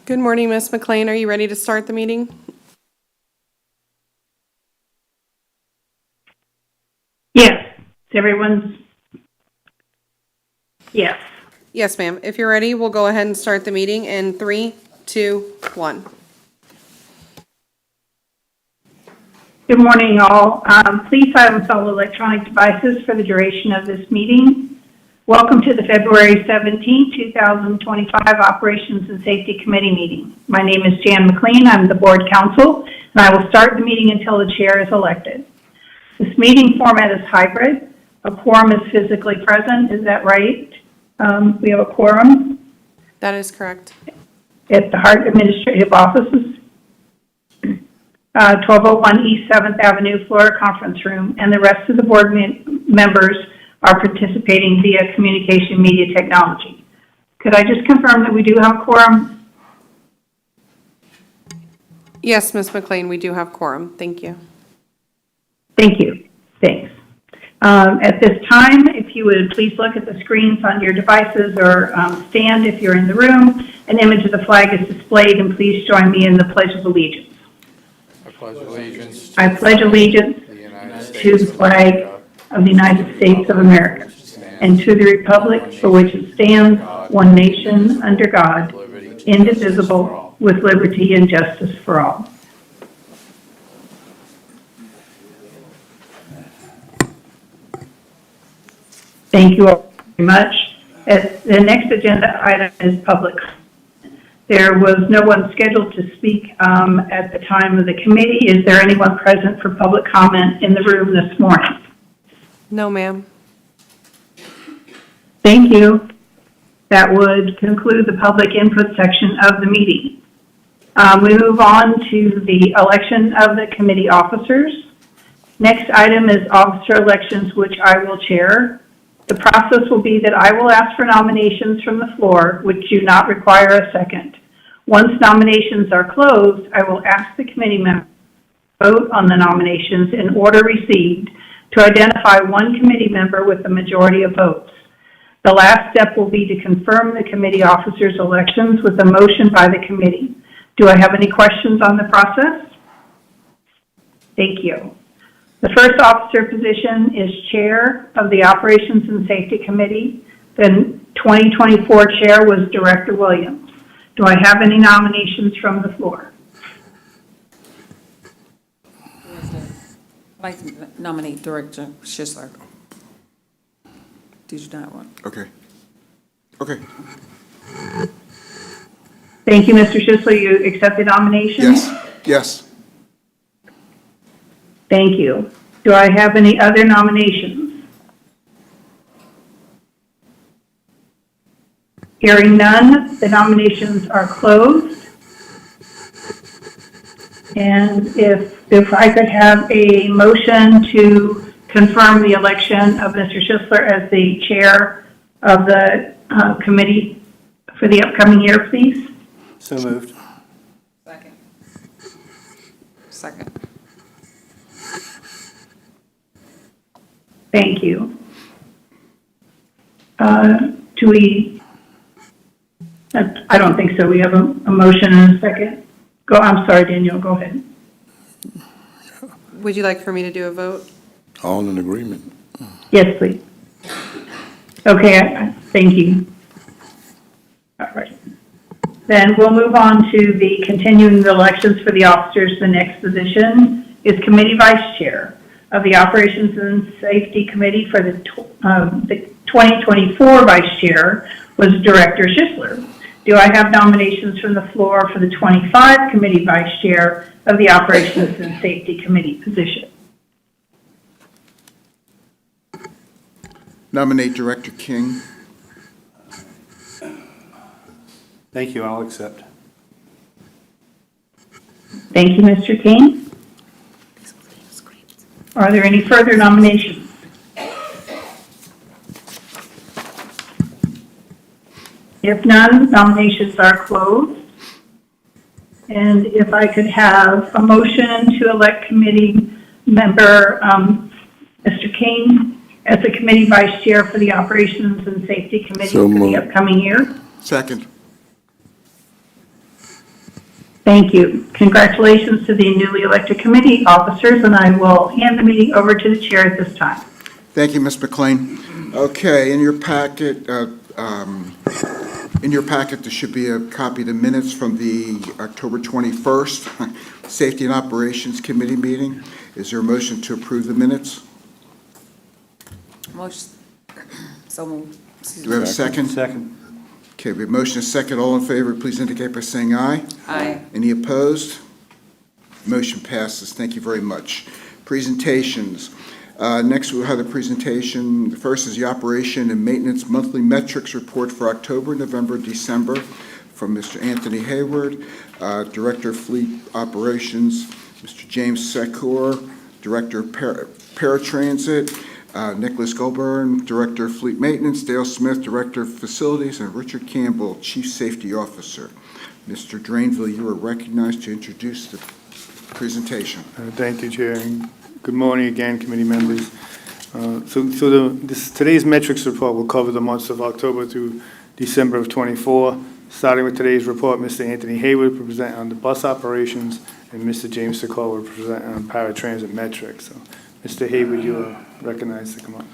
Good morning, Ms. McLean. Are you ready to start the meeting? Yes. Everyone's. Yes. Yes, ma'am. If you're ready, we'll go ahead and start the meeting in 3, 2, 1. Good morning, all. Please silence all electronic devices for the duration of this meeting. Welcome to the February 17, 2025 Operations and Safety Committee meeting. My name is Jan McLean. I'm the board counsel, and I will start the meeting until the chair is elected. This meeting format is hybrid. A quorum is physically present. Is that right? We have a quorum That is correct. at the HART Administrative Offices, 1201 East 7th Avenue, Florida Conference Room, and the rest of the board members are participating via communication media technology. Could I just confirm that we do have a quorum? Yes, Ms. McLean, we do have quorum. Thank you. Thank you. Thanks. At this time, if you would please look at the screens on your devices or stand if you're in the room. An image of the flag is displayed, and please join me in the Pledge of Allegiance. I pledge allegiance I pledge allegiance to the flag of the United States of America and to the republic for which it stands, one nation, under God, indivisible, with liberty and justice for all. Thank you all very much. The next agenda item is public. There was no one scheduled to speak at the time of the committee. Is there anyone present for public comment in the room this morning? No, ma'am. Thank you. That would conclude the public input section of the meeting. We move on to the election of the committee officers. Next item is officer elections, which I will chair. The process will be that I will ask for nominations from the floor, which do not require a second. Once nominations are closed, I will ask the committee members to vote on the nominations in order received to identify one committee member with the majority of votes. The last step will be to confirm the committee officers' elections with a motion by the committee. Do I have any questions on the process? Thank you. The first officer position is Chair of the Operations and Safety Committee. The 2024 Chair was Director Williams. Do I have any nominations from the floor? I'd like to nominate Director Schisler. Did you not want? Okay. Okay. Thank you, Mr. Schisler. You accept the nomination? Yes. Yes. Thank you. Do I have any other nominations? Hearing none, the nominations are closed. And if I could have a motion to confirm the election of Mr. Schisler as the chair of the committee for the upcoming year, please. So moved. Second. Second. Thank you. Do we, I don't think so. We have a motion and a second. I'm sorry, Daniel, go ahead. Would you like for me to do a vote? All in agreement. Yes, please. Okay, thank you. All right. Then we'll move on to the continuing the elections for the officers. The next position is Committee Vice Chair of the Operations and Safety Committee. For the 2024 Vice Chair was Director Schisler. Do I have nominations from the floor for the 25 Committee Vice Chair of the Operations and Safety Committee position? Nominate Director King. Thank you, I'll accept. Thank you, Mr. King. Are there any further nominations? If none, nominations are closed. And if I could have a motion to elect committee member Mr. King as the committee vice chair for the Operations and Safety Committee So for the moved. upcoming year. Second. Thank you. Congratulations to the newly elected committee officers, and I will hand the meeting over to the chair at this time. Thank you, Ms. McLean. Okay, in your packet, there should be a copy of the minutes from the October 21st Safety and Operations Committee meeting. Is there a motion to approve the minutes? Motion, so moved. Do we have a second? Second. Okay, we have motion and second. All in favor, please indicate by saying aye. Aye. Any opposed? Motion passes. Thank you very much. Presentations. Next, we'll have the presentation. The first is the Operation and Maintenance Monthly Metrics Report for October, November, December from Mr. Anthony Hayward, Director of Fleet Operations, Mr. James Secor, Director of Paratransit, Nicholas Goldburn, Director of Fleet Maintenance, Dale Smith, Director of Facilities, and Richard Campbell, Chief Safety Officer. Mr. Drainville, you are recognized to introduce the presentation. Thank you, Chair. And good morning again, committee members. Today's metrics report will cover the months of October through December of '24. Starting with today's report, Mr. Anthony Hayward will present on the bus operations, and Mr. James Secor will present on paratransit metrics. So, Mr. Hayward, you are recognized to come up.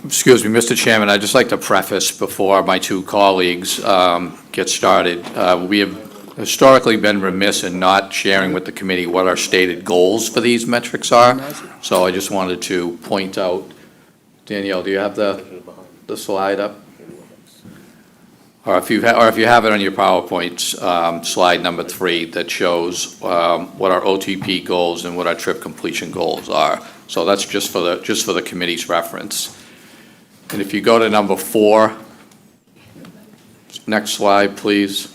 Excuse me, Mr. Chairman, I'd just like to preface before my two colleagues get started. We have historically been remiss in not sharing with the committee what our stated goals for these metrics are. So I just wanted to point out, Danielle, do you have the slide up? Or if you have it on your PowerPoint, slide number 3 that shows what our OTP goals and what our trip completion goals are. So that's just for the committee's reference. And if you go to number 4, next slide, please.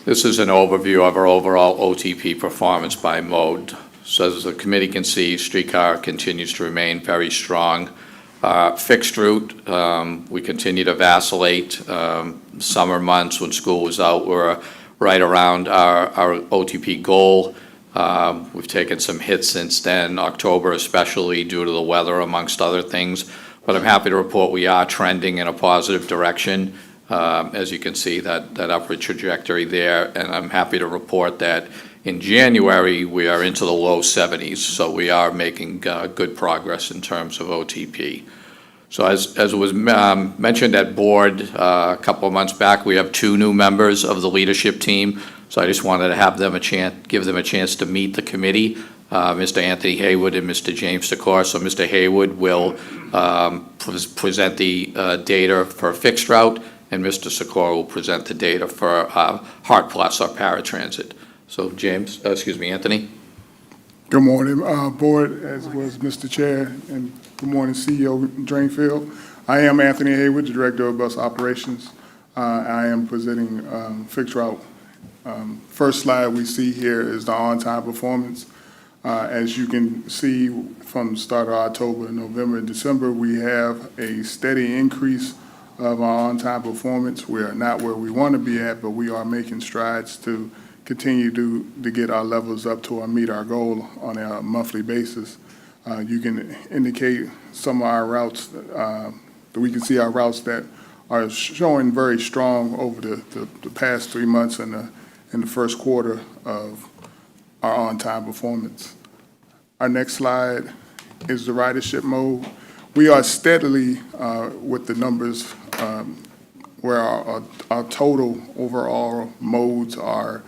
This is an overview of our overall OTP performance by mode. So as the committee can see, streetcar continues to remain very strong. Fixed route, we continue to vacillate. Summer months when school was out, we're right around our OTP goal. We've taken some hits since then, October especially due to the weather amongst other things. But I'm happy to report we are trending in a positive direction. As you can see, that upward trajectory there, and I'm happy to report that in January, we are into the low 70s, so we are making good progress in terms of OTP. So as was mentioned at board a couple of months back, we have 2 new members of the leadership team, so I just wanted to have them give them a chance to meet the committee, Mr. Anthony Hayward and Mr. James Secor. So Mr. Hayward will present the data for fixed route, and Mr. Secor will present the data for HART Plus, our paratransit. So Anthony. Good morning, Board, as was Mr. Chair, and good morning, CEO Drainfield. I am Anthony Hayward, the Director of Bus Operations. I am presenting fixed route. First slide we see here is the on-time performance. As you can see from the start of October, November, and December, we have a steady increase of our on-time performance. We are not where we want to be at, but we are making strides to continue to get our levels up to meet our goal on a monthly basis. You can indicate some of our routes, that we can see our routes that are showing very strong over the past 3 months in the first quarter of our on-time performance. Our next slide is the ridership mode. We are steadily with the numbers where our total overall modes are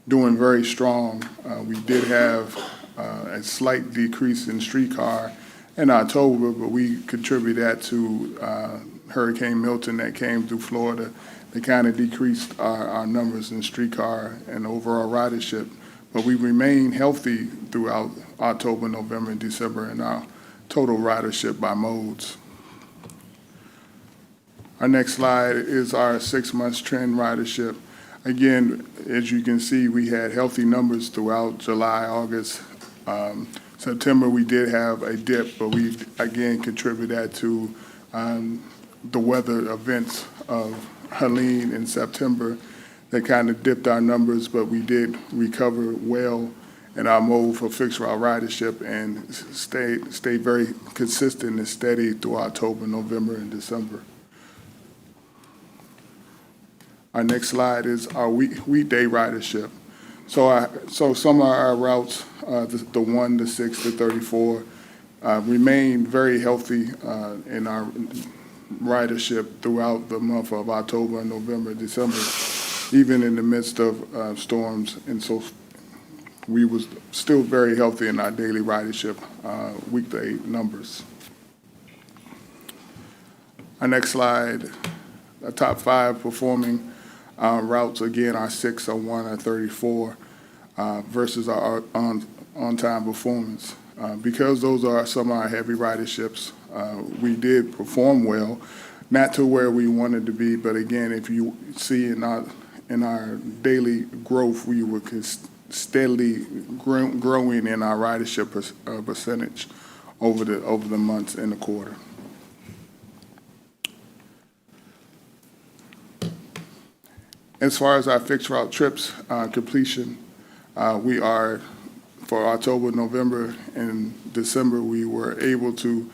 doing very strong. We did have a slight decrease in streetcar in October, but we contribute that to Hurricane Milton that came through Florida. They kind of decreased our numbers in streetcar and overall ridership, but we remain healthy throughout October, November, and December in our total ridership by modes. Our next slide is our 6 months trend ridership. Again, as you can see, we had healthy numbers throughout July, August. September, we did have a dip, but we, again, contribute that to the weather events of Helene in September that kind of dipped our numbers, but we did recover well in our mode for fixed route ridership and stayed very consistent and steady through October, November, and December. Our next slide is our weekday ridership. So some of our routes, the 1, the 6, the 34, remain very healthy in our ridership throughout the month of October, November, December, even in the midst of storms. And so we was still very healthy in our daily ridership weekday numbers. Our next slide, the top 5 performing routes, again, our 6, our 1, our 34, versus our on-time performance. Because those are some of our heavy riderships, we did perform well, not to where we wanted to be, but again, if you see in our daily growth, we were steadily growing in our ridership percentage over the months in the quarter. As far as our fixed route trips completion, we are, for October, November, and December, we were able to,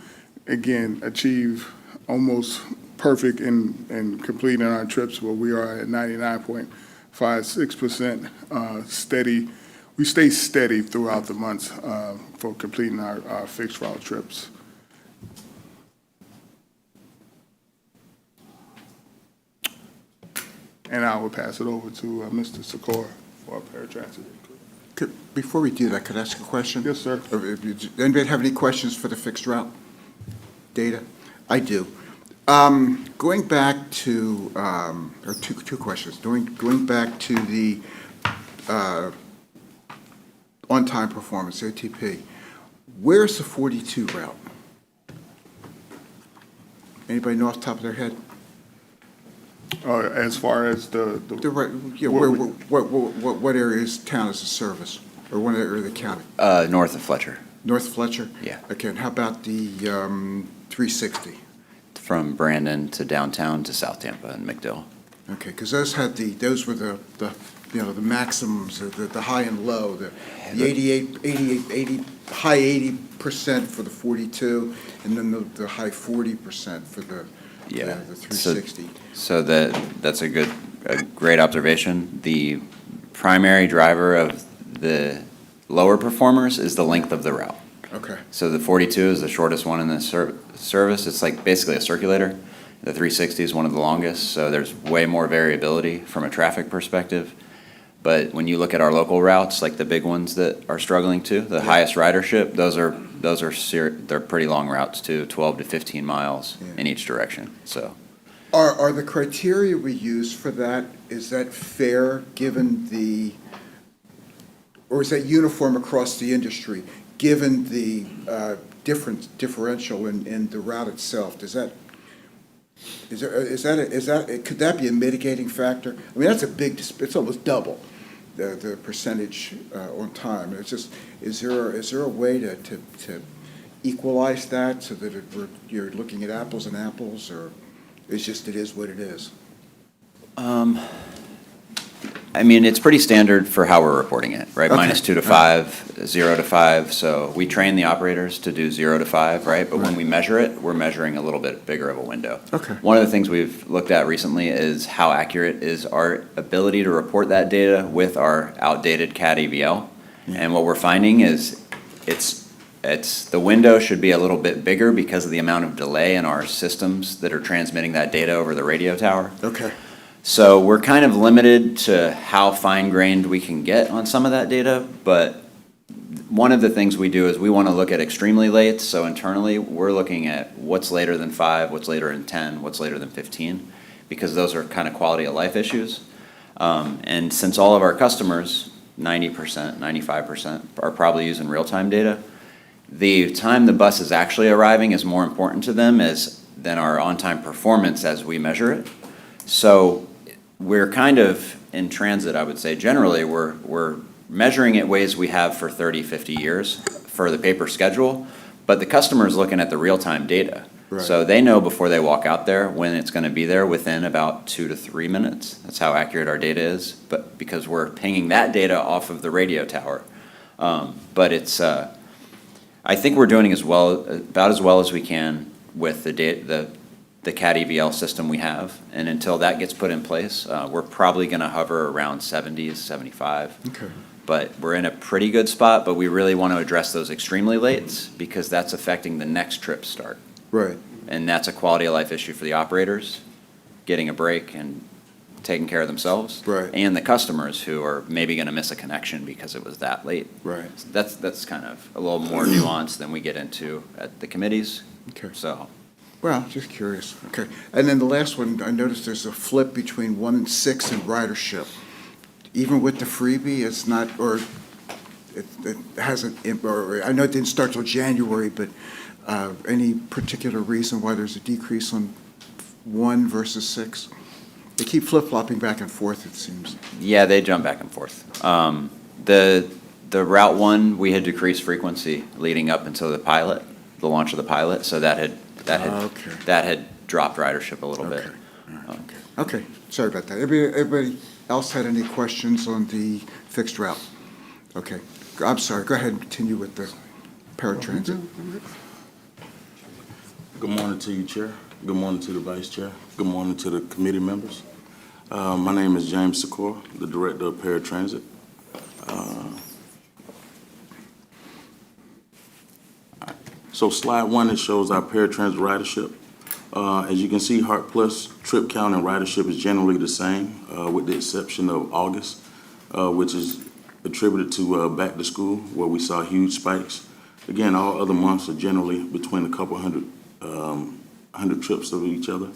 again, achieve almost perfect in completing our trips, where we are at 99.56% steady. We stay steady throughout the months for completing our fixed route trips. And I will pass it over to Mr. Sikora for our paratransit. Before we do that, could I ask a question? Yes, sir. Anybody have any questions for the fixed route data? I do. Going back to, or two questions. Going back to the on-time performance, OTP, where's the 42 route? Anybody know off the top of their head? As far as the Yeah, what areas town is a service, or what area of the county? North of Fletcher, North Fletcher? Yeah. Okay, and how about the 360? from Brandon to downtown to South Tampa and McDill. Okay, because those were the maximums, the high and low, the 80, high 80% for the 42, and then the high 40% for the Yeah. the 360. So that's a great observation. The primary driver of the lower performers is the length of the route. Okay, So the 42 is the shortest one in the service. It's like basically a circulator. The 360 is one of the longest, so there's way more variability from a traffic perspective. But when you look at our local routes, like the big ones that are struggling too, the highest ridership, they're pretty long routes too, 12 to 15 miles in each direction. So are the criteria we use for that, is that fair given or is that uniform across the industry, given the differential in the route itself? Could that be a mitigating factor? I mean, that's it's almost double the percentage on time. It's just, is there a way to equalize that so that you're looking at apples and apples, or it is what it is? I mean, it's pretty standard for how we're reporting it, right? Okay. -2 to 5, 0 to 5. So we train the operators to do 0 to 5, right? But when we measure it, we're measuring a little bit bigger of a window. Okay. One of the things we've looked at recently is how accurate is our ability to report that data with our outdated CAD AVL. And what we're finding is the window should be a little bit bigger because of the amount of delay in our systems that are transmitting that data over the radio tower. Okay. So we're kind of limited to how fine-grained we can get on some of that data, but one of the things we do is we want to look at extremely late. So internally, we're looking at what's later than 5, what's later than 10, what's later than 15, because those are kind of quality of life issues. And since all of our customers, 90%, 95%, are probably using real-time data, the time the bus is actually arriving is more important to them than our on-time performance as we measure it. So we're kind of in transit, I would say. Generally, we're measuring it ways we have for 30, 50 years for the paper schedule, but the customer's looking at the real-time data. Right. So they know before they walk out there when it's going to be there within about 2 to 3 minutes. That's how accurate our data is, but because we're pinging that data off of the radio tower. But I think we're doing about as well as we can with the the CAT EVL system we have. And until that gets put in place, we're probably going to hover around 70s, 75. Okay. But we're in a pretty good spot, but we really want to address those extremely lates because that's affecting the next trip start. Right. And that's a quality of life issue for the operators, getting a break and taking care of themselves. Right. And the customers who are maybe going to miss a connection because it was that late. Right. That's kind of a little more nuanced than we get into at the committees. Okay. So, Well, just curious. Okay. And then the last one, I noticed there's a flip between 1 and 6 in ridership. Even with the freebie, it's not, or it hasn't, or I know it didn't start till January, but any particular reason why there's a decrease on 1 versus 6? They keep flip-flopping back and forth, it seems. yeah, they jump back and forth. The Route 1, we had decreased frequency leading up until the pilot, the launch of the pilot, so that had dropped ridership a little bit. Okay. All right. Okay, sorry about that. Everybody else had any questions on the fixed route? Okay, I'm sorry, go ahead and continue with the paratransit. Good morning to you, Chair. Good morning to the Vice Chair. Good morning to the committee members. My name is James Secor, the Director of Paratransit. So slide 1, it shows our paratransit ridership. As you can see, HART Plus trip count and ridership is generally the same, with the exception of August, which is attributed to back to school, where we saw huge spikes. Again, all other months are generally between a couple hundred trips of each other.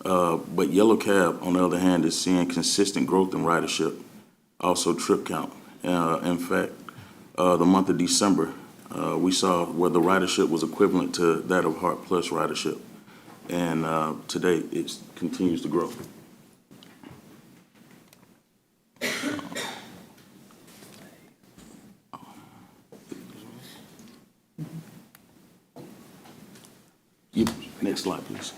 But Yellow Cab, on the other hand, is seeing consistent growth in ridership, also trip count. In fact, the month of December, we saw where the ridership was equivalent to that of HART Plus ridership. And today, it continues to grow. Next slide, please.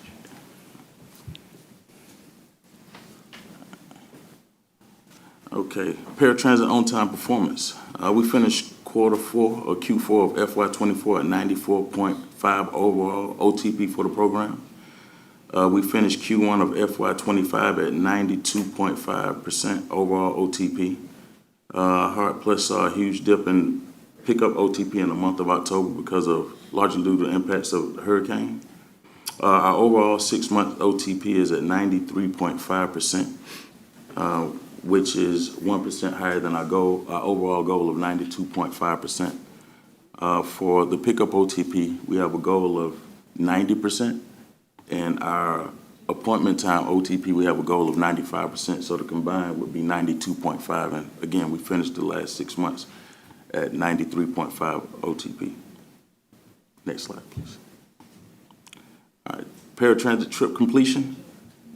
Okay, paratransit on-time performance. We finished Q4 of FY24 at 94.5 overall OTP for the program. We finished Q1 of FY25 at 92.5% overall OTP. HART Plus saw a huge dip in pickup OTP in the month of October because of largely due to the impacts of the hurricane. Our overall 6-month OTP is at 93.5%, which is 1% higher than our overall goal of 92.5%. For the pickup OTP, we have a goal of 90%, and our appointment time OTP, we have a goal of 95%, so the combined would be 92.5, and again, we finished the last 6 months at 93.5 OTP. Next slide, please. All right, paratransit trip completion.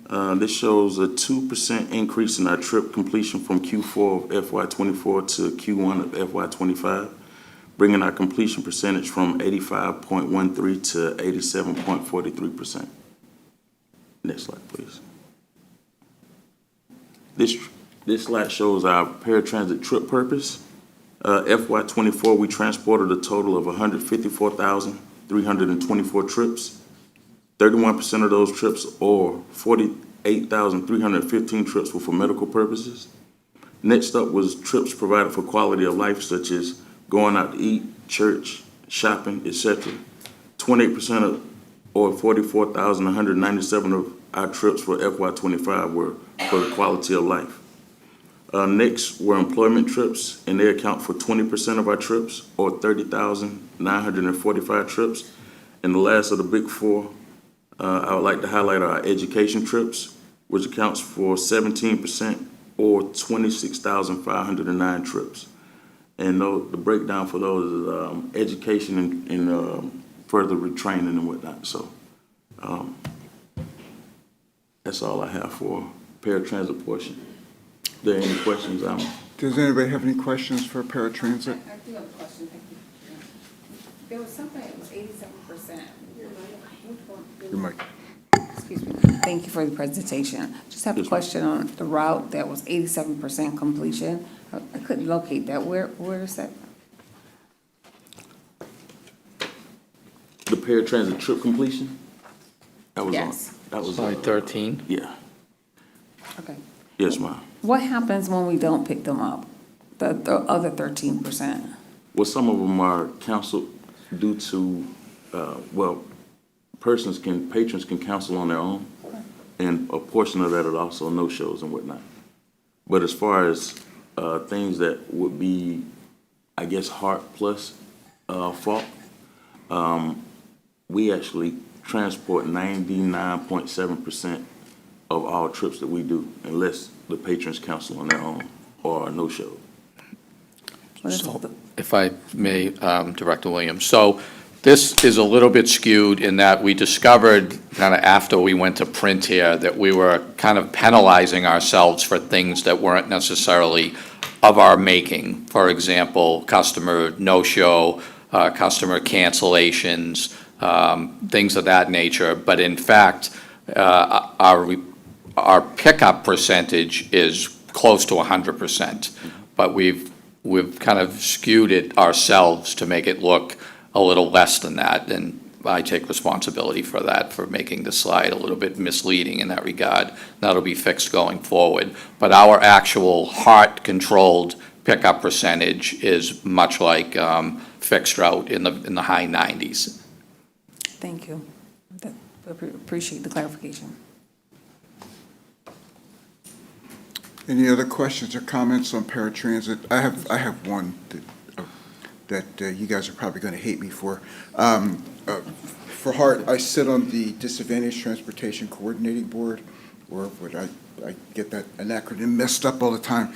This shows a 2% increase in our trip completion from Q4 of FY24 to Q1 of FY25, bringing our completion percentage from 85.13 to 87.43%. Next slide, please. This slide shows our paratransit trip purpose. FY24, we transported a total of 154,324 trips. 31% of those trips, or 48,315 trips, were for medical purposes. Next up was trips provided for quality of life, such as going out to eat, church, shopping, etc. 28% of, or 44,197 of our trips for FY25 were for the quality of life. Next were employment trips, and they account for 20% of our trips, or 30,945 trips. And the last of the big four, I would like to highlight our education trips, which accounts for 17%, or 26,509 trips. And the breakdown for those is education and further retraining and whatnot. So that's all I have for paratransit portion. Are there any questions? Does anybody have any questions for paratransit? I do have a question, thank you. There was something that was 87%. Your mic. Excuse me, thank you for the presentation. Just have a question on the route that was 87% completion. I couldn't locate that. Where is that? The paratransit trip completion? That was on, Yes. that was. Slide 13. Yeah, Okay. yes, ma'am. What happens when we don't pick them up, the other 13%? Well, some of them are canceled due to, well, patrons can cancel on their own, and a portion of that is also no-shows and whatnot. But as far as things that would be, I guess, HART plus fault, we actually transport 99.7% of all trips that we do, unless the patrons cancel on their own or no-show. So, if I may, Director Williams, so this is a little bit skewed in that we discovered kind of after we went to print here that we were kind of penalizing ourselves for things that weren't necessarily of our making. For example, customer no-show, customer cancellations, things of that nature. But in fact, our pickup percentage is close to 100%. But we've kind of skewed it ourselves to make it look a little less than that, and I take responsibility for that, for making the slide a little bit misleading in that regard. That'll be fixed going forward. But our actual HART-controlled pickup percentage is much like fixed route in the high 90s. Thank you. Appreciate the clarification. Any other questions or comments on paratransit? I have one that you guys are probably going to hate me for. For HART, I sit on the Disadvantaged Transportation Coordinating Board, or what I get that an acronym messed up all the time.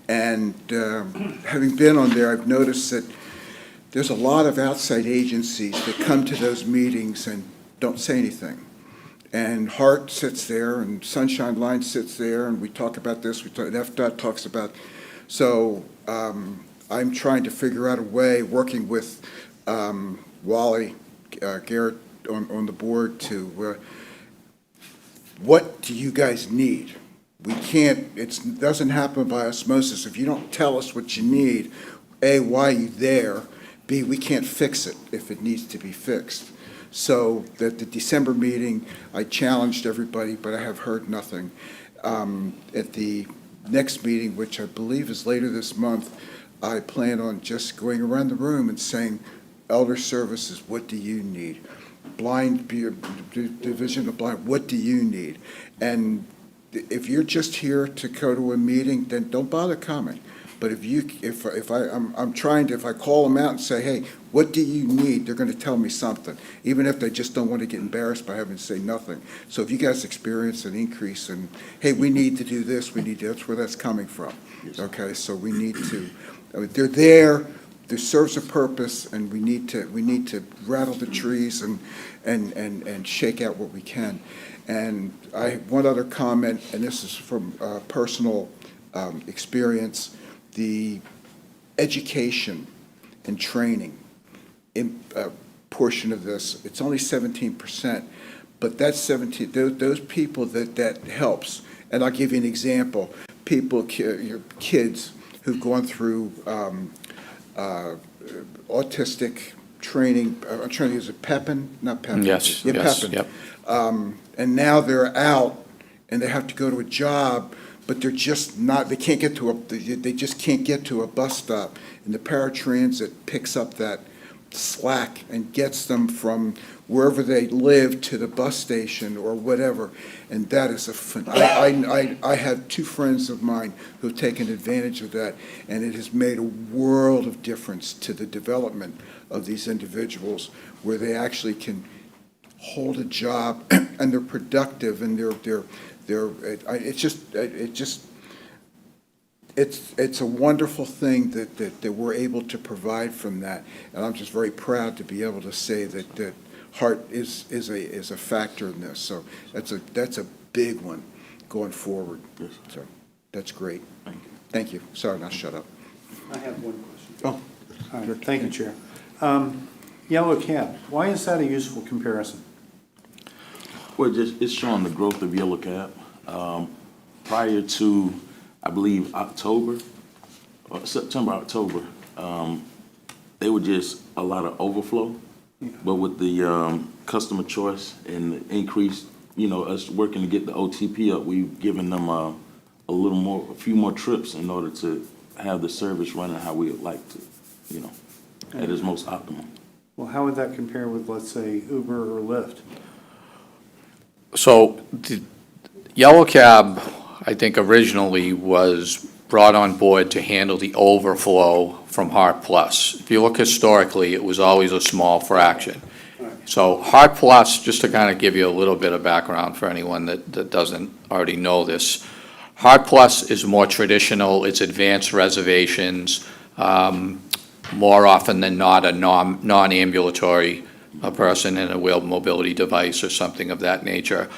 And having been on there, I've noticed that there's a lot of outside agencies that come to those meetings and don't say anything. And HART sits there, and Sunshine Line sits there, and we talk about this, FDOT talks about. So I'm trying to figure out a way, working with Wally Garrett on the board to, what do you guys need? We can't, it doesn't happen by osmosis. If you don't tell us what you need, A, why are you there? B, we can't fix it if it needs to be fixed. So at the December meeting, I challenged everybody, but I have heard nothing. At the next meeting, which I believe is later this month, I plan on just going around the room and saying, Elder Services, what do you need? Blind, Division of Blind, what do you need? And if you're just here to go to a meeting, then don't bother coming. But if I call them out and say, hey, what do you need? They're going to tell me something, even if they just don't want to get embarrassed by having to say nothing. So if you guys experience an increase in, hey, we need to do this, that's where that's coming from. Okay, so we need to, I mean, they're there, there serves a purpose, and we need to rattle the trees and shake out what we can. And I have one other comment, and this is from personal experience. The education and training portion of this, it's only 17%, but that's 17, those people that helps. And I'll give you an example. Your kids who've gone through autistic training, I'm trying to use it, Pepin, not Pepin. Yes, Yeah, yes, Pepin. yep. And now they're out and they have to go to a job, but they're just not, they just can't get to a bus stop. And the paratransit picks up that slack and gets them from wherever they live to the bus station or whatever. And that is I have two friends of mine who have taken advantage of that, and it has made a world of difference to the development of these individuals, where they actually can hold a job and they're productive and it's a wonderful thing that we're able to provide from that. And I'm just very proud to be able to say that HART is a factor in this. So that's a big one going forward. Yes. So that's great. Thank you. Thank you. Sorry, now shut up. I have one question. Oh, All right, thank you, Chair. Yellow cab, why is that a useful comparison? Well, it's showing the growth of Yellow Cab. Prior to, I believe, September, October, they were just a lot of overflow. But with the customer choice and the increased us working to get the OTP up, we've given them a few more trips in order to have the service running how we would like to, at its most optimal. Well, how would that compare with, let's say, Uber or Lyft? So the Yellow Cab, I think originally was brought on board to handle the overflow from HART Plus. If you look historically, it was always a small fraction. So HART Plus, just to kind of give you a little bit of background for anyone that doesn't already know this, HART Plus is more traditional, it's advanced reservations, more often than not a non-ambulatory person in a wheeled mobility device or something of that nature.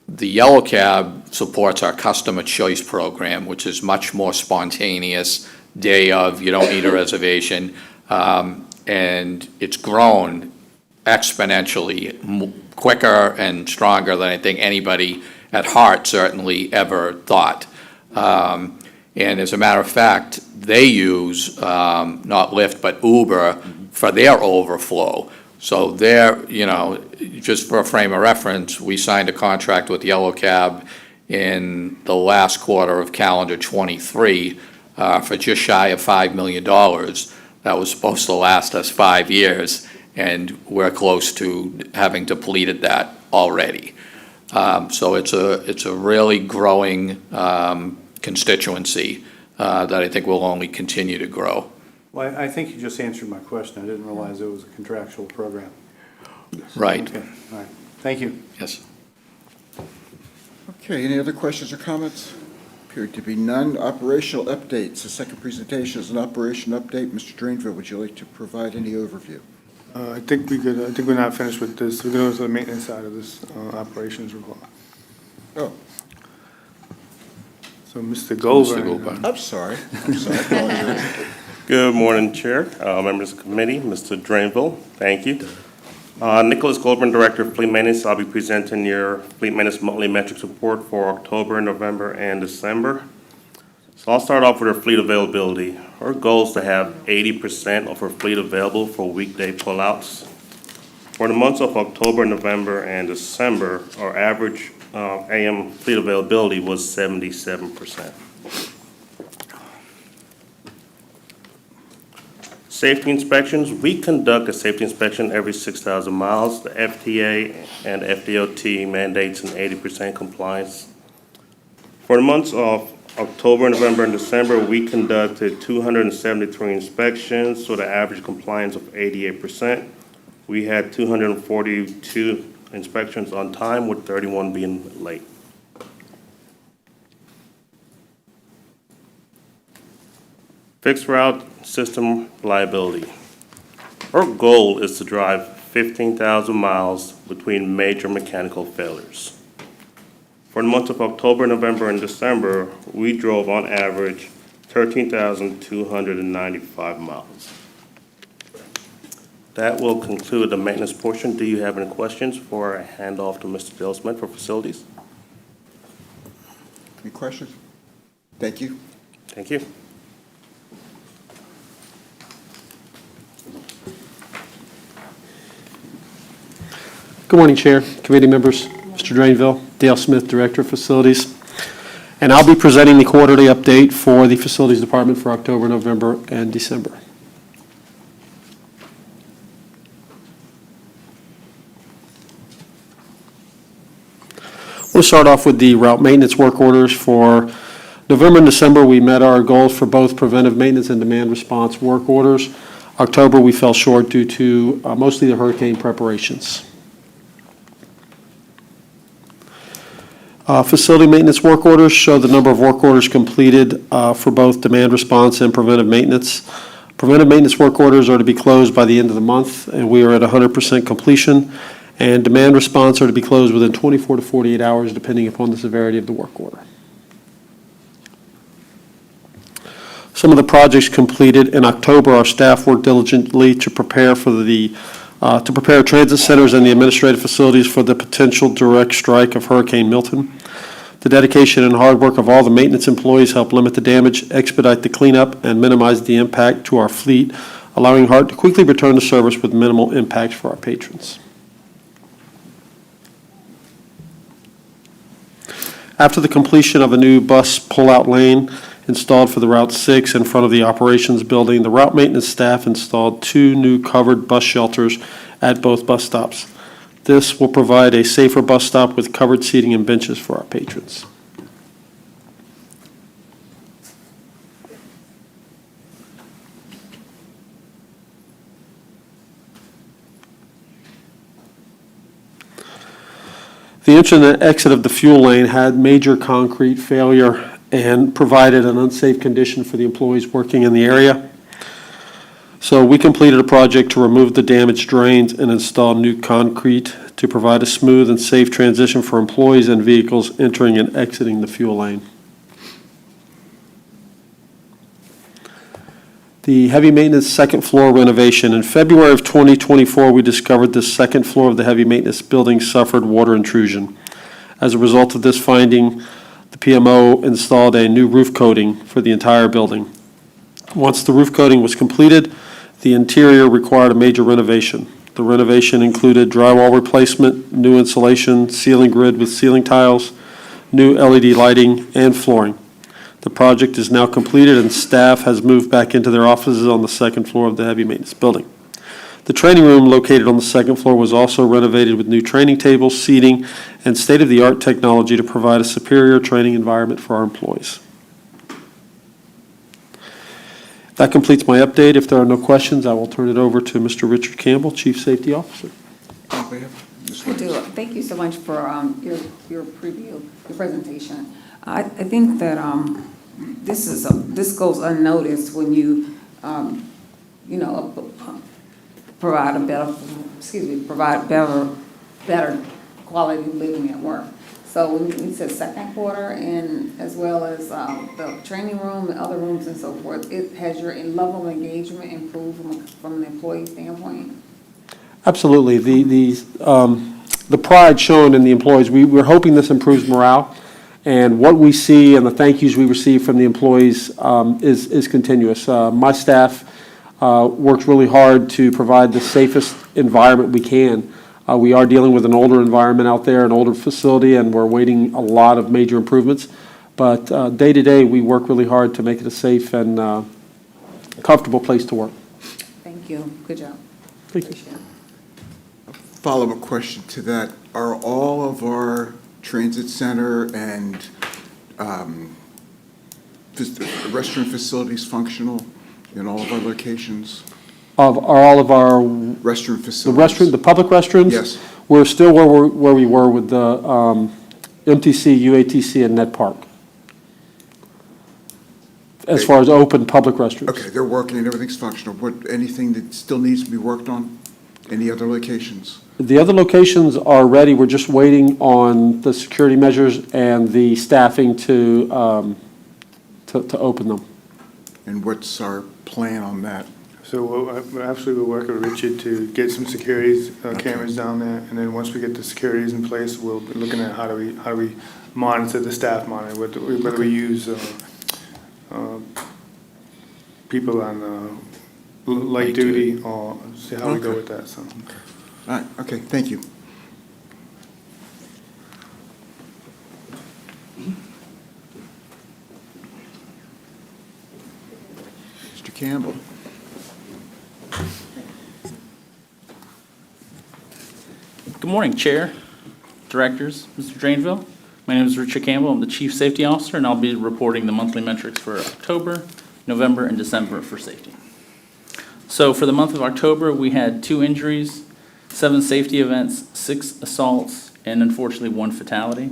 The Yellow Cab supports our customer choice program, which is much more spontaneous, day of, you don't need a reservation, and it's grown exponentially quicker and stronger than I think anybody at HART certainly ever thought. And as a matter of fact, they use not Lyft, but Uber for their overflow. So they're, just for a frame of reference, we signed a contract with Yellow Cab in the last quarter of calendar '23 for just shy of $5 million. That was supposed to last us 5 years, and we're close to having depleted that already. So it's a really growing constituency that I think will only continue to grow. Well, I think you just answered my question. I didn't realize it was a contractual program. Right. Okay, all right. Thank you. Yes. Okay, any other questions or comments? Appear to be none. Operational updates. The second presentation is an operation update. Mr. Drainville, would you like to provide any overview? I think we're not finished with this. We're going to go to the maintenance side of this operations report. Oh, So Mr. Goldberg. I'm sorry. Apologize. Good morning, Chair, members of the committee, Mr. Drainville, thank you. Nicholas Goldberg, Director of Fleet Maintenance. I'll be presenting your Fleet Maintenance Monthly Metrics Report for October, November, and December. So I'll start off with our fleet availability. Our goal is to have 80% of our fleet available for weekday pullouts. For the months of October, November, and December, our average AM fleet availability was 77%. Safety inspections, we conduct a safety inspection every 6,000 miles. The FTA and FDOT mandates an 80% compliance. For the months of October, November, and December, we conducted 273 inspections, so the average compliance of 88%. We had 242 inspections on time, with 31 being late. Fixed route system reliability. Our goal is to drive 15,000 miles between major mechanical failures. For the months of October, November, and December, we drove on average 13,295 miles. That will conclude the maintenance portion. Do you have any questions before I hand off to Mr. Dale Smith for facilities? Any questions? Thank you. Thank you. Good morning, Chair, committee members, Mr. Drainville, Dale Smith, Director of Facilities. And I'll be presenting the quarterly update for the Facilities Department for October, November, and December. We'll start off with the route maintenance work orders for November and December. We met our goals for both preventive maintenance and demand response work orders. October, we fell short due to mostly the hurricane preparations. Facility maintenance work orders show the number of work orders completed for both demand response and preventive maintenance. Preventive maintenance work orders are to be closed by the end of the month, and we are at 100% completion. And demand response are to be closed within 24 to 48 hours, depending upon the severity of the work order. Some of the projects completed in October, our staff worked diligently to prepare transit centers and the administrative facilities for the potential direct strike of Hurricane Milton. The dedication and hard work of all the maintenance employees helped limit the damage, expedite the cleanup, and minimize the impact to our fleet, allowing HART to quickly return to service with minimal impact for our patrons. After the completion of a new bus pull-out lane installed for the Route 6 in front of the operations building, the route maintenance staff installed 2 new covered bus shelters at both bus stops. This will provide a safer bus stop with covered seating and benches for our patrons. The entry and exit of the fuel lane had major concrete failure and provided an unsafe condition for the employees working in the area. So we completed a project to remove the damaged drains and install new concrete to provide a smooth and safe transition for employees and vehicles entering and exiting the fuel lane. The heavy maintenance second floor renovation. In February of 2024, we discovered the second floor of the heavy maintenance building suffered water intrusion. As a result of this finding, the PMO installed a new roof coating for the entire building. Once the roof coating was completed, the interior required a major renovation. The renovation included drywall replacement, new insulation, ceiling grid with ceiling tiles, new LED lighting, and flooring. The project is now completed and staff has moved back into their offices on the second floor of the heavy maintenance building. The training room located on the second floor was also renovated with new training tables, seating, and state-of-the-art technology to provide a superior training environment for our employees. That completes my update. If there are no questions, I will turn it over to Mr. Richard Campbell, Chief Safety Officer. I do. Thank you so much for your preview, your presentation. I think that this goes unnoticed when you provide better quality living at work. So we said second quarter, and as well as the training room and other rooms and so forth, has your level of engagement improved from an employee standpoint? Absolutely. The pride shown in the employees, we're hoping this improves morale. And what we see and the thank yous we receive from the employees is continuous. My staff works really hard to provide the safest environment we can. We are dealing with an older environment out there, an older facility, and we're awaiting a lot of major improvements. But day to day, we work really hard to make it a safe and comfortable place to work. Thank you. Good job. Thank you. Follow-up question to that. Are all of our transit center and restroom facilities functional in all of our locations? Are all of our Restroom facilities? the public restrooms? Yes. We're still where we were with the MTC, UATC, and Net Park. As far as open public restrooms. Okay, they're working and everything's functional. Anything that still needs to be worked on? Any other locations? The other locations are ready. We're just waiting on the security measures and the staffing to open them. And what's our plan on that? So we're working with Richard to get some securities cameras down there, and then once we get the securities in place, we'll be looking at how do we monitor the staff monitor, whether we use people on light duty or see how we go with that. So. All right, okay, thank you. Mr. Campbell. Good morning, Chair, Directors, Mr. Drainville. My name is Richard Campbell. I'm the Chief Safety Officer, and I'll be reporting the monthly metrics for October, November, and December for safety. So for the month of October, we had 2 injuries, 7 safety events, 6 assaults, and unfortunately 1 fatality.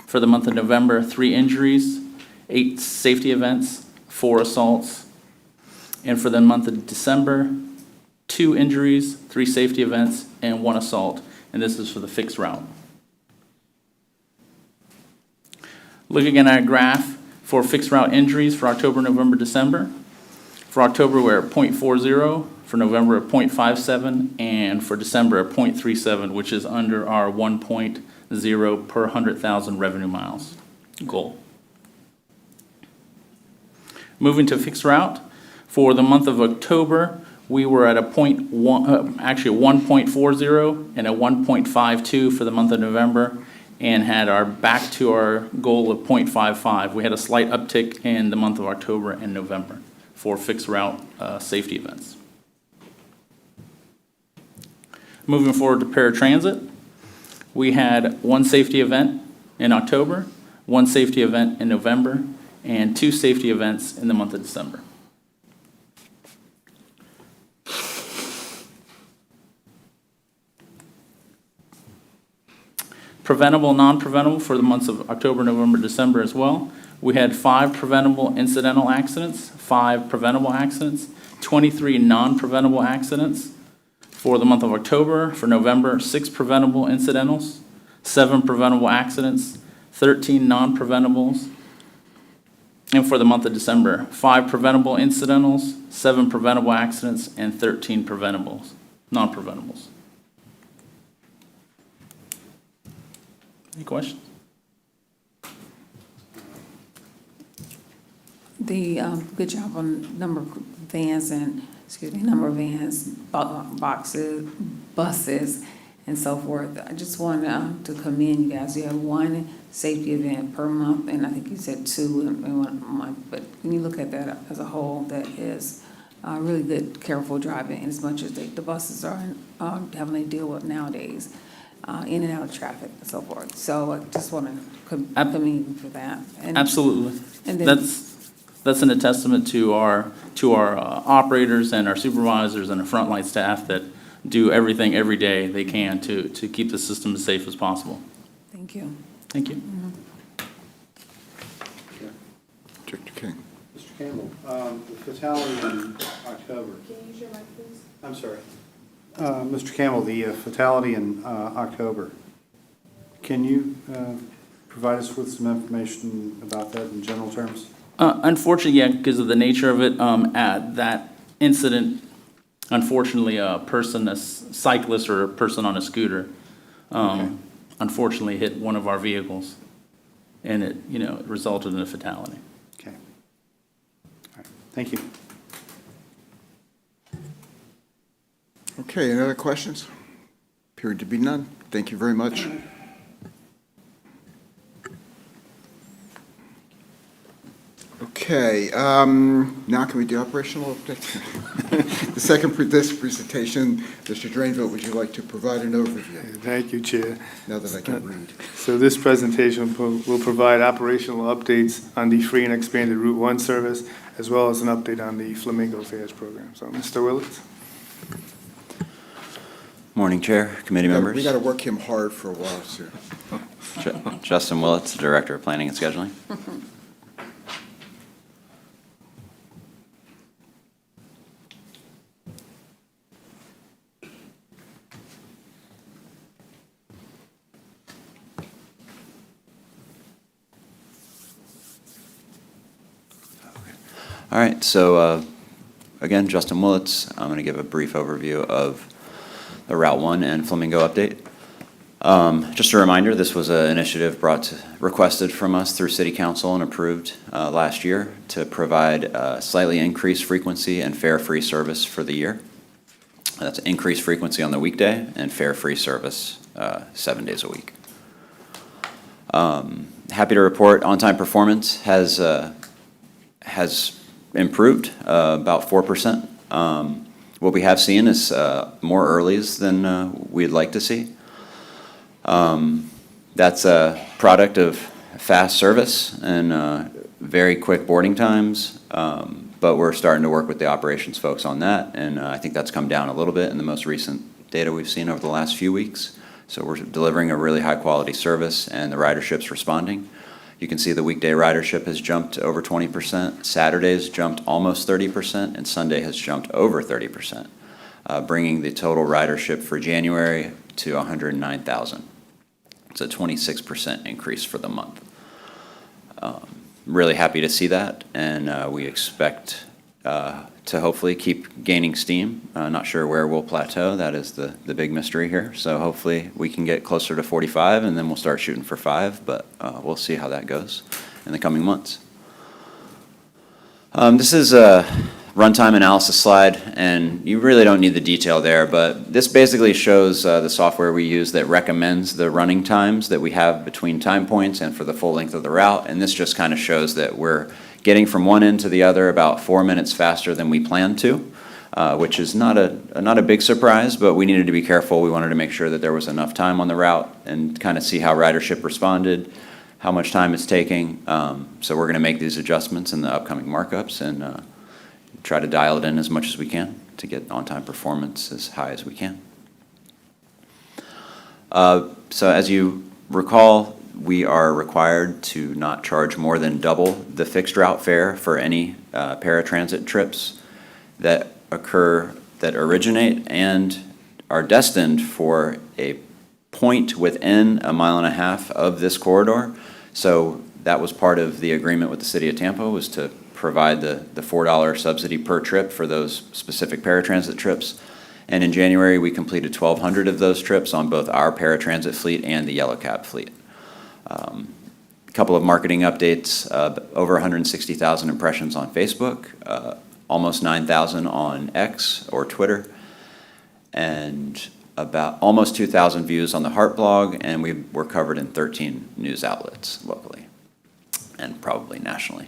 For the month of November, 3 injuries, 8 safety events, 4 assaults. And for the month of December, 2 injuries, 3 safety events, and 1 assault. And this is for the fixed route. Looking at our graph for fixed route injuries for October, November, December. For October, we're at 0.40, for November at 0.57, and for December at 0.37, which is under our 1.0 per 100,000 revenue miles goal. Moving to fixed route, for the month of October, we were at a 1.40 and a 1.52 for the month of November, and had our back to our goal of 0.55. We had a slight uptick in the month of October and November for fixed route safety events. Moving forward to paratransit, we had one safety event in October, one safety event in November, and 2 safety events in the month of December. Preventable, non-preventable for the months of October, November, December as well. We had 5 preventable incidental accidents, 5 preventable accidents, 23 non-preventable accidents for the month of October. For November, 6 preventable incidentals, 7 preventable accidents, 13 non-preventables. And for the month of December, 5 preventable incidentals, 7 preventable accidents, and 13 preventables, non-preventables. Any questions? The, good job on number of vans and, number of vans, boxes, buses, and so forth. I just wanted to commend you guys. You have 1 safety event per month, and I think you said 2 in 1 month. But when you look at that as a whole, that is really good, careful driving, as much as the buses are having to deal with nowadays, in and out of traffic and so forth. So I just want to commend you for that. And, Absolutely. and then, That's a testament to our operators and our supervisors and our frontline staff that do everything every day they can to keep the system as safe as possible. thank you. Thank you. Director King. Mr. Campbell, the fatality in October. Can you use your mic, please? I'm sorry. Mr. Campbell, the fatality in October, can you provide us with some information about that in general terms? Unfortunately, yeah, because of the nature of it, at that incident, unfortunately, a cyclist or a person on a scooter, unfortunately hit one of our vehicles, and it resulted in a fatality. Okay. All right. Thank you. Okay, any other questions? Appeared to be none. Thank you very much. Okay, now can we do operational updates? The second this presentation, Mr. Drainville, would you like to provide an overview, Thank you, Chair. now that I can read? So this presentation will provide operational updates on the free and expanded Route 1 service, as well as an update on the Flamingo Fares program. So, Mr. Willits? Morning, Chair, committee members. We got to work him hard for a while, sir. Justin Willits, Director of Planning and Scheduling. All right, so again, Justin Willits. I'm going to give a brief overview of the Route 1 and Flamingo update. Just a reminder, this was an initiative requested from us through City Council and approved last year to provide slightly increased frequency and fare-free service for the year. That's increased frequency on the weekday and fare-free service 7 days a week. Happy to report on-time performance has improved about 4%. What we have seen is more earlies than we'd like to see. That's a product of fast service and very quick boarding times, but we're starting to work with the operations folks on that, and I think that's come down a little bit in the most recent data we've seen over the last few weeks. So we're delivering a really high-quality service, and the ridership's responding. You can see the weekday ridership has jumped over 20%, Saturday's jumped almost 30%, and Sunday has jumped over 30%, bringing the total ridership for January to 109,000. It's a 26% increase for the month. Really happy to see that, and we expect to hopefully keep gaining steam. Not sure where we'll plateau. That is the big mystery here. So hopefully we can get closer to 45, and then we'll start shooting for 5, but we'll see how that goes in the coming months. This is runtime analysis slide, and you really don't need the detail there, but this basically shows the software we use that recommends the running times that we have between time points and for the full length of the route, and this just kind of shows that we're getting from one end to the other about 4 minutes faster than we planned to, which is not a big surprise, but we needed to be careful. We wanted to make sure that there was enough time on the route and kind of see how ridership responded, how much time it's taking. So we're going to make these adjustments in the upcoming markups and try to dial it in as much as we can to get on-time performance as high as we can. So as you recall, we are required to not charge more than double the fixed route fare for any paratransit trips that originate and are destined for a point within 1.5 miles of this corridor. So that was part of the agreement with the city of Tampa, was to provide the $4 subsidy per trip for those specific paratransit trips. And in January, we completed 1,200 of those trips on both our paratransit fleet and the yellow cab fleet. A couple of marketing updates, over 160,000 impressions on Facebook, almost 9,000 on X or Twitter, and about almost 2,000 views on the HART blog, and we were covered in 13 news outlets locally and probably nationally.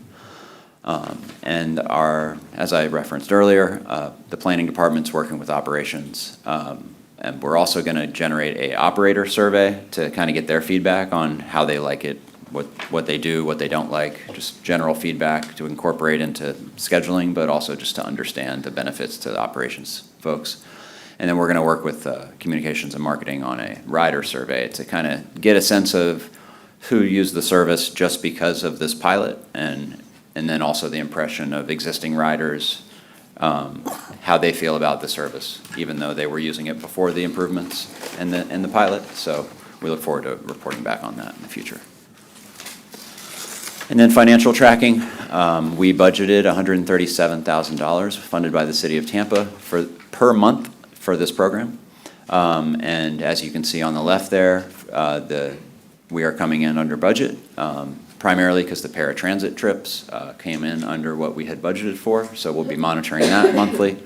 And as I referenced earlier, the planning department's working with operations, and we're also going to generate a operator survey to kind of get their feedback on how they like it, what they do, what they don't like, just general feedback to incorporate into scheduling, but also just to understand the benefits to the operations folks. And then we're going to work with communications and marketing on a rider survey to kind of get a sense of who used the service just because of this pilot, and then also the impression of existing riders, how they feel about the service, even though they were using it before the improvements in the pilot. So we look forward to reporting back on that in the future. And then financial tracking, we budgeted $137,000 funded by the city of Tampa per month for this program. And as you can see on the left there, we are coming in under budget, primarily because the paratransit trips came in under what we had budgeted for, so we'll be monitoring that monthly.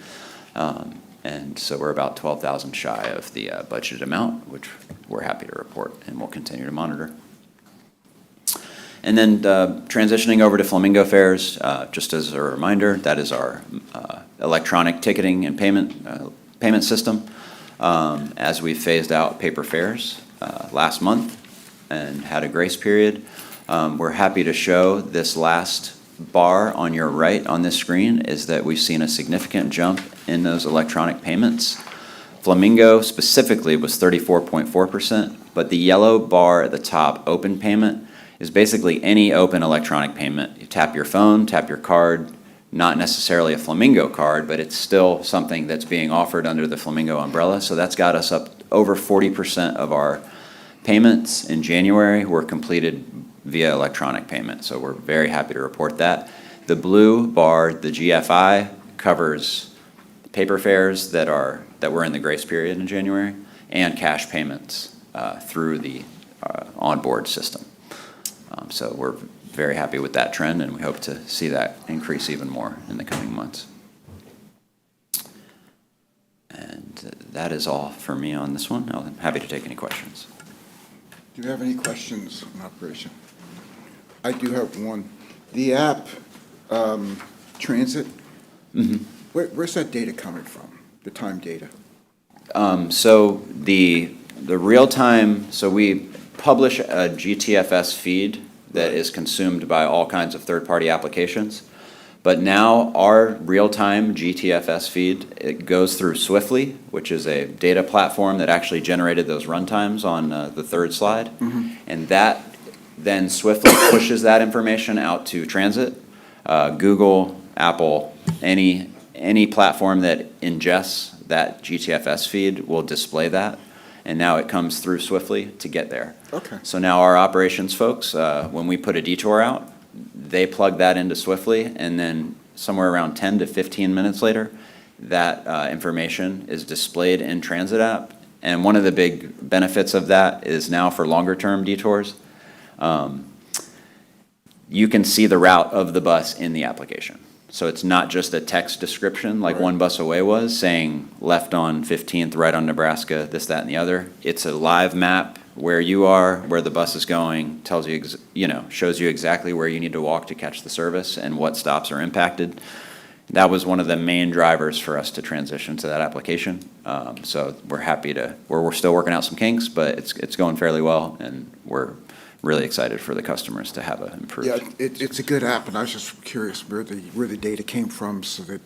And so we're about 12,000 shy of the budgeted amount, which we're happy to report and we'll continue to monitor. And then transitioning over to Flamingo fares, just as a reminder, that is our electronic ticketing and payment system. As we phased out paper fares last month and had a grace period, we're happy to show this last bar on your right on this screen is that we've seen a significant jump in those electronic payments. Flamingo specifically was 34.4%, but the yellow bar at the top, open payment, is basically any open electronic payment. You tap your phone, tap your card, not necessarily a Flamingo card, but it's still something that's being offered under the Flamingo umbrella. So that's got us up over 40% of our payments in January were completed via electronic payment. So we're very happy to report that. The blue bar, the GFI, covers paper fares that were in the grace period in January and cash payments through the onboard system. So we're very happy with that trend, and we hope to see that increase even more in the coming months. And that is all for me on this one. I'm happy to take any questions. Do you have any questions on operation? I do have one. The app, Transit, where's that data coming from, the time data? So the real time, so we publish a GTFS feed that is consumed by all kinds of third-party applications. But now our real-time GTFS feed, it goes through Swiftly, which is a data platform that actually generated those runtimes on the third slide. And that then Swiftly pushes that information out to Transit, Google, Apple, any platform that ingests that GTFS feed will display that. And now it comes through Swiftly to get there. Okay. So now our operations folks, when we put a detour out, they plug that into Swiftly, and then somewhere around 10 to 15 minutes later, that information is displayed in Transit app. And one of the big benefits of that is now for longer term detours, you can see the route of the bus in the application. So it's not just a text description like One Bus Away was, saying left on 15th, right on Nebraska, this, that, and the other. It's a live map where you are, where the bus is going, tells you, shows you exactly where you need to walk to catch the service and what stops are impacted. That was one of the main drivers for us to transition to that application. So we're happy to, we're still working out some kinks, but it's going fairly well, and we're really excited for the customers to have an improved. Yeah, it's a good app, and I was just curious where the data came from, so that,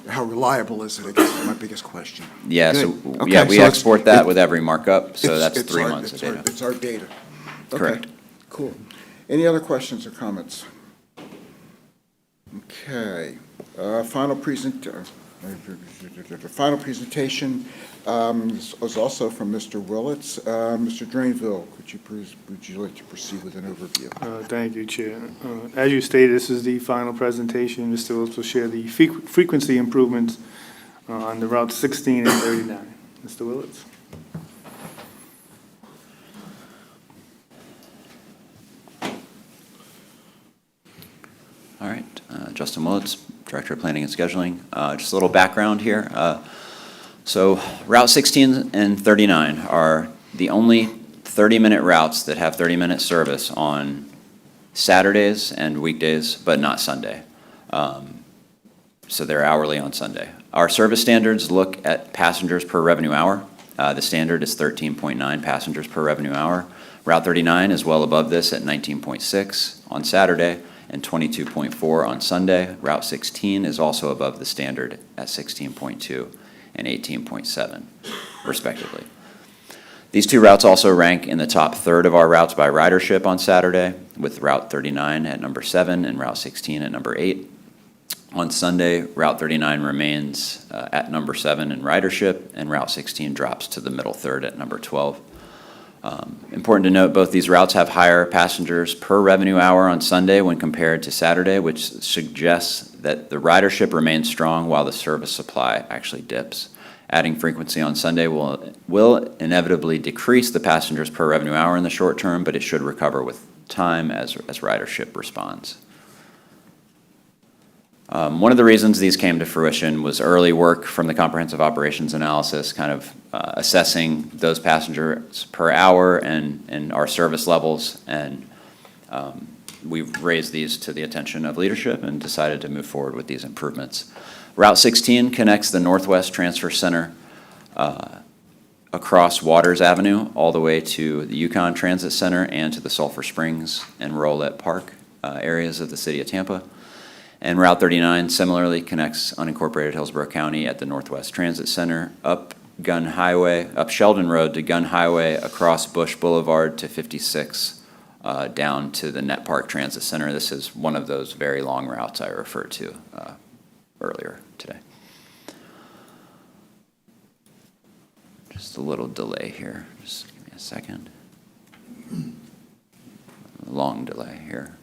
how reliable is it? I guess that's my biggest question. Yeah, so, Good. Okay, yeah, we so it's- export that with every markup, so It's- that's it's 3 our- months of it's our- data. It's our data. Okay, Correct. cool. Any other questions or comments? Okay, final presentation was also from Mr. Willets. Mr. Drainville, would you like to proceed with an overview? Thank you, Chair. As you stated, this is the final presentation. Mr. Willis will share the frequency improvements on the Route 16 and 39. Mr. Willis? All right, Justin Willits, Director of Planning and Scheduling. Just a little background here. So Route 16 and 39 are the only 30-minute routes that have 30-minute service on Saturdays and weekdays, but not Sunday. So they're hourly on Sunday. Our service standards look at passengers per revenue hour. The standard is 13.9 passengers per revenue hour. Route 39 is well above this at 19.6 on Saturday and 22.4 on Sunday. Route 16 is also above the standard at 16.2 and 18.7, respectively. These two routes also rank in the top third of our routes by ridership on Saturday, with Route 39 at number 7 and Route 16 at number 8. On Sunday, Route 39 remains at number 7 in ridership, and Route 16 drops to the middle third at number 12. Important to note, both these routes have higher passengers per revenue hour on Sunday when compared to Saturday, which suggests that the ridership remains strong while the service supply actually dips. Adding frequency on Sunday will inevitably decrease the passengers per revenue hour in the short term, but it should recover with time as ridership responds. One of the reasons these came to fruition was early work from the comprehensive operations analysis, kind of assessing those passengers per hour and our service levels, and we've raised these to the attention of leadership and decided to move forward with these improvements. Route 16 connects the Northwest Transfer Center across Waters Avenue all the way to the Yukon Transit Center and to the Sulphur Springs and Rolette Park areas of the city of Tampa. And Route 39 similarly connects unincorporated Hillsborough County at the Northwest Transit Center, up Sheldon Road to Gunn Highway, across Bush Boulevard to 56, down to the Net Park Transit Center. This is one of those very long routes I referred to earlier today. Just a little delay here. Just give me a second. Long delay here.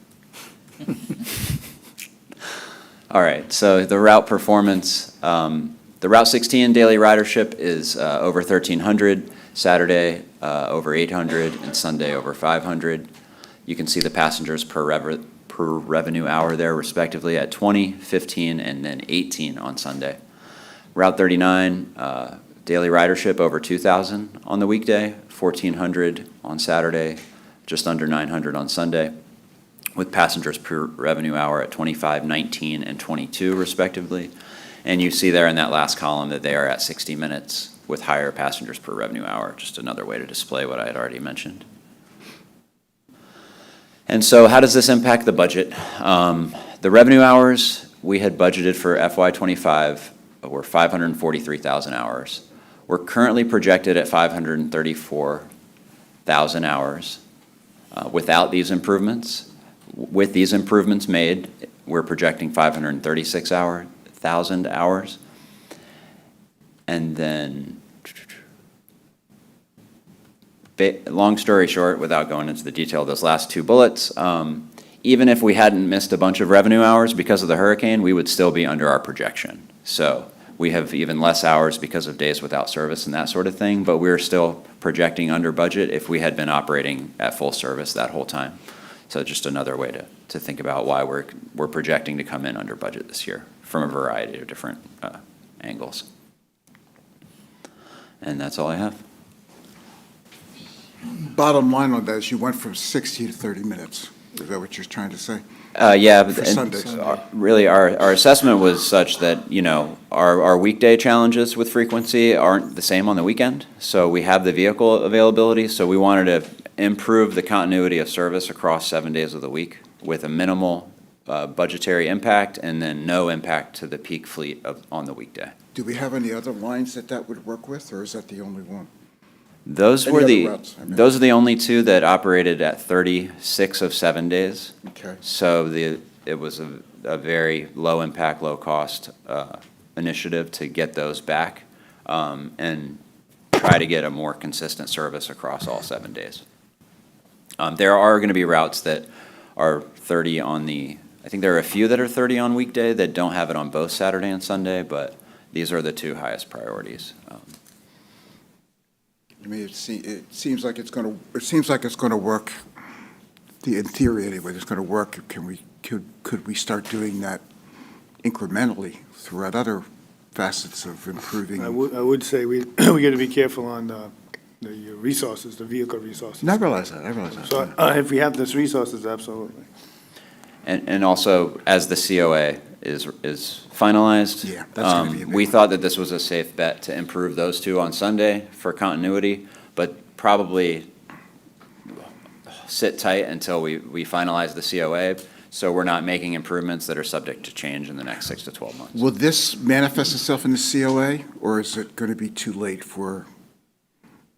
All right, so the route performance, the Route 16 daily ridership is over 1,300, Saturday over 800, and Sunday over 500. You can see the passengers per revenue hour there respectively at 20, 15, and then 18 on Sunday. Route 39, daily ridership over 2,000 on the weekday, 1,400 on Saturday, just under 900 on Sunday, with passengers per revenue hour at 25, 19, and 22 respectively. And you see there in that last column that they are at 60 minutes with higher passengers per revenue hour, just another way to display what I had already mentioned. And so how does this impact the budget? The revenue hours we had budgeted for FY25 were 543,000 hours. We're currently projected at 534,000 hours without these improvements. With these improvements made, we're projecting 536,000 hours. And then, long story short, without going into the detail of those last two bullets, even if we hadn't missed a bunch of revenue hours because of the hurricane, we would still be under our projection. So we have even less hours because of days without service and that sort of thing, but we're still projecting under budget if we had been operating at full service that whole time. So just another way to think about why we're projecting to come in under budget this year from a variety of different angles. And that's all I have. Bottom line on that is you went from 60 to 30 minutes. Is that what you're trying to say? Yeah, but For Sundays. really, our assessment was such that, you know, our weekday challenges with frequency aren't the same on the weekend. So we have the vehicle availability, so we wanted to improve the continuity of service across 7 days of the week with a minimal budgetary impact and then no impact to the peak fleet on the weekday. Do we have any other lines that would work with, or is that the only one? Those Any were other routes, I mean? those are the only two that operated at 36 of 7 days. Okay. So it was a very low impact, low cost initiative to get those back and try to get a more consistent service across all 7 days. There are going to be routes that are 30 on I think there are a few that are 30 on weekday that don't have it on both Saturday and Sunday, but these are the two highest priorities. I mean, it seems like it's going to work. In theory, anyway, it's going to work. Could we start doing that incrementally throughout other facets of improving? I would say we got to be careful on the resources, the vehicle resources. And I realize that. So if we have those resources, absolutely. And also, as the COA is finalized, Yeah, that's gonna be a big we one. thought that this was a safe bet to improve those two on Sunday for continuity, but probably sit tight until we finalize the COA, so we're not making improvements that are subject to change in the next 6 to 12 months. Will this manifest itself in the COA, or is it going to be too late for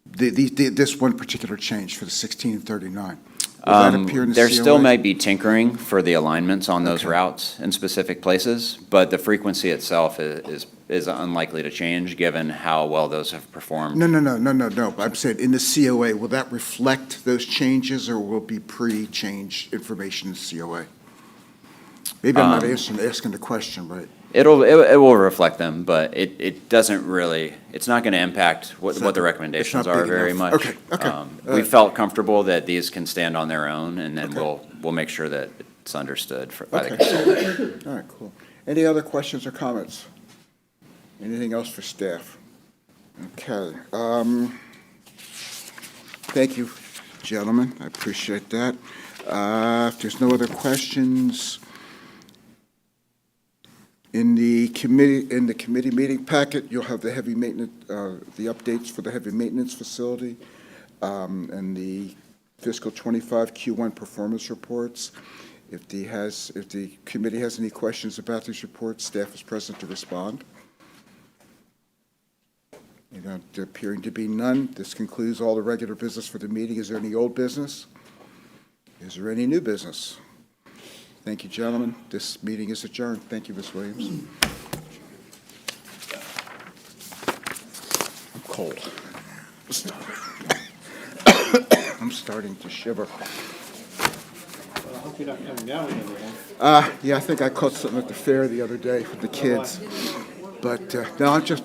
this one particular change for the 16 and 39? Will that appear in the There COA? still might be tinkering for the alignments on those Okay. routes in specific places, but the frequency itself is unlikely to change, given how well those have performed. No. I'm saying in the COA, will that reflect those changes, or will it be pre-change information in the COA? Maybe I'm not asking the question right. It will reflect them, but it doesn't really, it's not going to impact what the recommendations are big very enough. much. Okay. We felt comfortable that these can stand on their own, and then we'll make sure that it's understood by the consultant. All right, cool. Any other questions or comments? Anything else for staff? Okay. Thank you, gentlemen. I appreciate that. If there's no other questions, in the committee meeting packet, you'll have the heavy maintenance, the updates for the heavy maintenance facility, and the fiscal '25 Q1 performance reports. If the committee has any questions about these reports, staff is present to respond. There appearing to be none, this concludes all the regular business for the meeting. Is there any old business? Is there any new business? Thank you, gentlemen. This meeting is adjourned. Thank you, Ms. Williams. I'm cold. I'm starting to shiver. I hope you're not coming down again. Yeah, I think I caught something at the fair the other day with the kids. But, no, I'm just